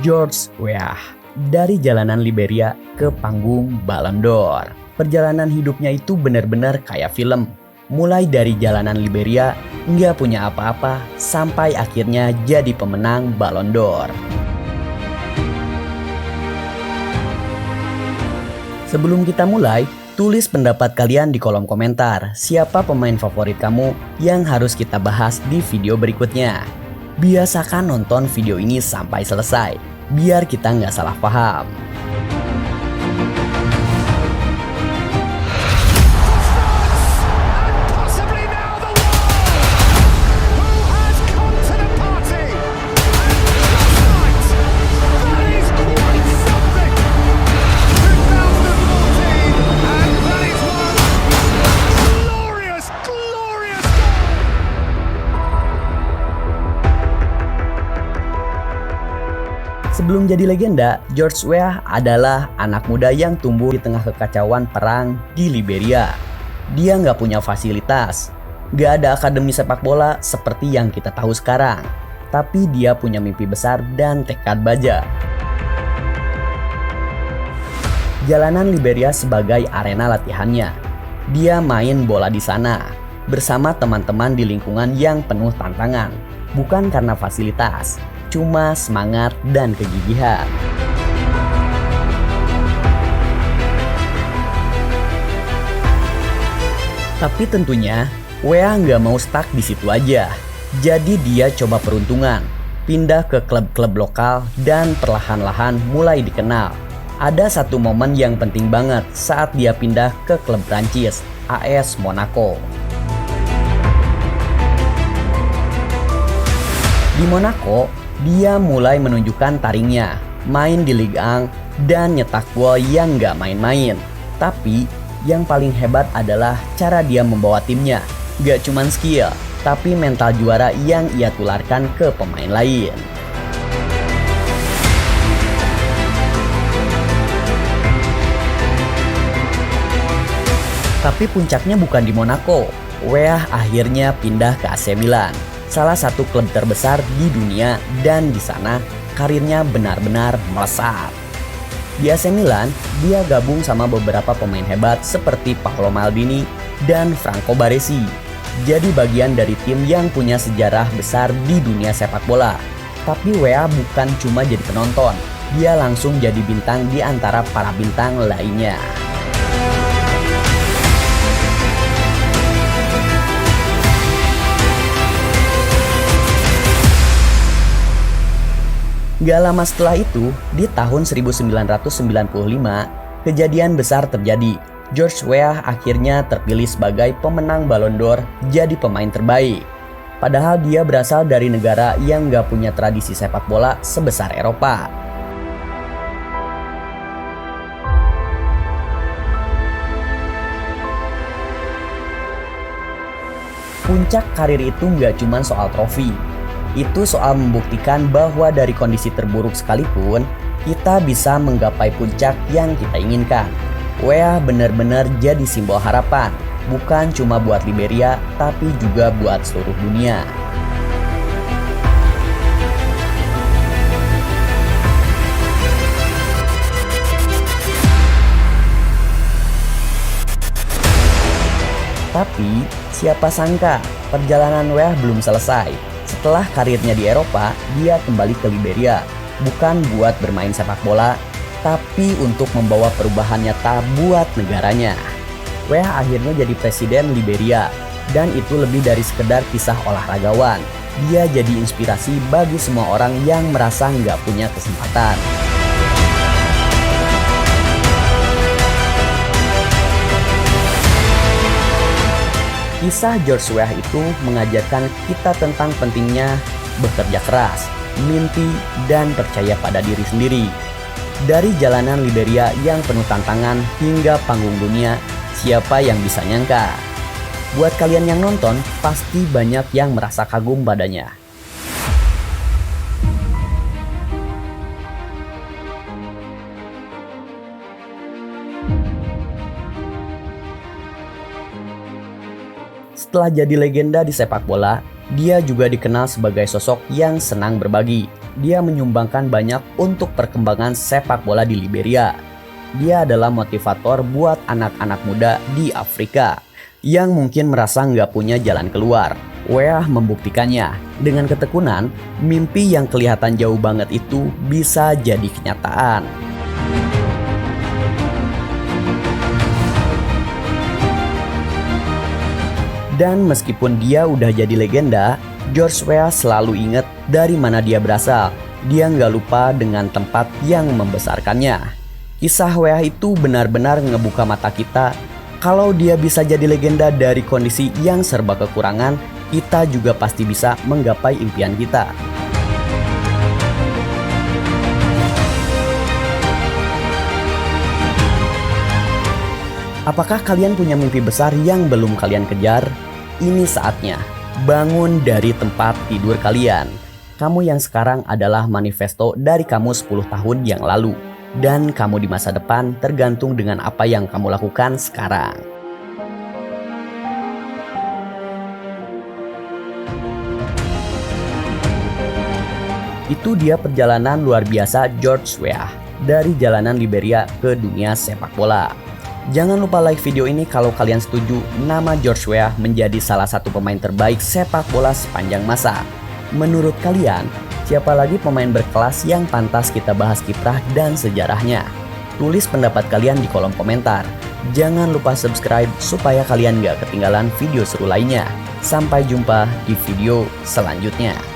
George Weah. Dari jalanan Liberia ke panggung Ballon d'Or. Perjalanan hidupnya itu benar-benar kayak film. Mulai dari jalanan Liberia, nggak punya apa-apa, sampai akhirnya jadi pemenang Ballon d'Or. Sebelum kita mulai, tulis pendapat kalian di kolom komentar. Siapa pemain favorit kamu yang harus kita bahas di video berikutnya. Biasakan nonton video ini sampai selesai, biar kita nggak salah paham. Sebelum jadi legenda, George Weah adalah anak muda yang tumbuh di tengah kekacauan perang di Liberia. Dia nggak punya fasilitas, nggak ada akademi sepak bola seperti yang kita tahu sekarang. Tapi dia punya mimpi besar dan tekad baja. Jalanan Liberia sebagai arena latihannya. Dia main bola di sana, bersama teman-teman di lingkungan yang penuh tantangan. Bukan karena fasilitas, cuma semangat dan kegigihan. Tapi tentunya, Weah nggak mau stuck di situ aja. Jadi dia coba peruntungan, pindah ke klub-klub lokal dan perlahan-lahan mulai dikenal. Ada satu momen yang penting banget saat dia pindah ke klub Prancis, AS Monaco. Di Monaco, dia mulai menunjukkan taringnya, main di Ligue 1 dan nyetak gol yang gak main-main. Tapi yang paling hebat adalah cara dia membawa timnya. Gak cuman skill, tapi mental juara yang ia tularkan ke pemain lain. Tapi puncaknya bukan di Monaco. Weah akhirnya pindah ke AC Milan, salah satu klub terbesar di dunia, dan di sana karirnya benar-benar melesat. Di AC Milan, dia gabung sama beberapa pemain hebat seperti Paolo Maldini dan Franco Baresi. Jadi bagian dari tim yang punya sejarah besar di dunia sepak bola. Tapi Weah bukan cuma jadi penonton, dia langsung jadi bintang di antara para bintang lainnya. Gak lama setelah itu, di tahun 1995, kejadian besar terjadi. George Weah akhirnya terpilih sebagai pemenang Ballon d'Or, jadi pemain terbaik. Padahal dia berasal dari negara yang gak punya tradisi sepak bola sebesar Eropa. Puncak karir itu gak cuma soal trofi. Itu soal membuktikan bahwa dari kondisi terburuk sekalipun, kita bisa menggapai puncak yang kita inginkan. Weah benar-benar jadi simbol harapan, bukan cuma buat Liberia, tapi juga buat seluruh dunia. Tapi, siapa sangka perjalanan Weah belum selesai. Setelah karirnya di Eropa, dia kembali ke Liberia, bukan buat bermain sepak bola, tapi untuk membawa perubahan nyata buat negaranya. Weah akhirnya jadi presiden Liberia, dan itu lebih dari sekedar kisah olahragawan. Dia jadi inspirasi bagi semua orang yang merasa nggak punya kesempatan. Kisah George Weah itu mengajarkan kita tentang pentingnya bekerja keras, mimpi, dan percaya pada diri sendiri. Dari jalanan Liberia yang penuh tantangan hingga panggung dunia, siapa yang bisa nyangka? Buat kalian yang nonton, pasti banyak yang merasa kagum padanya. Setelah jadi legenda di sepak bola, dia juga dikenal sebagai sosok yang senang berbagi. dia menyumbangkan banyak untuk perkembangan sepak bola di Liberia. Dia adalah motivator buat anak-anak muda di Afrika yang mungkin merasa nggak punya jalan keluar. Weah membuktikannya. Dengan ketekunan, mimpi yang kelihatan jauh banget itu bisa jadi kenyataan. Dan meskipun dia udah jadi legenda, George Weah selalu ingat dari mana dia berasal. Dia nggak lupa dengan tempat yang membesarkannya. Kisah Weah itu benar-benar ngebuka mata kita. Kalau dia bisa jadi legenda dari kondisi yang serba kekurangan, kita juga pasti bisa menggapai impian kita. Apakah kalian punya mimpi besar yang belum kalian kejar? Ini saatnya. Bangun dari tempat tidur kalian. Kamu yang sekarang adalah manifesto dari kamu 10 tahun yang lalu. Dan kamu di masa depan tergantung dengan apa yang kamu lakukan sekarang. Itu dia perjalanan luar biasa George Weah dari jalanan Liberia ke dunia sepak bola. Jangan lupa like video ini kalau kalian setuju nama George Weah menjadi salah satu pemain terbaik sepak bola sepanjang masa. Menurut kalian, siapa lagi pemain berkelas yang pantas kita bahas kiprah dan sejarahnya? Tulis pendapat kalian di kolom komentar. Jangan lupa subscribe supaya kalian gak ketinggalan video seru lainnya. Sampai jumpa di video selanjutnya.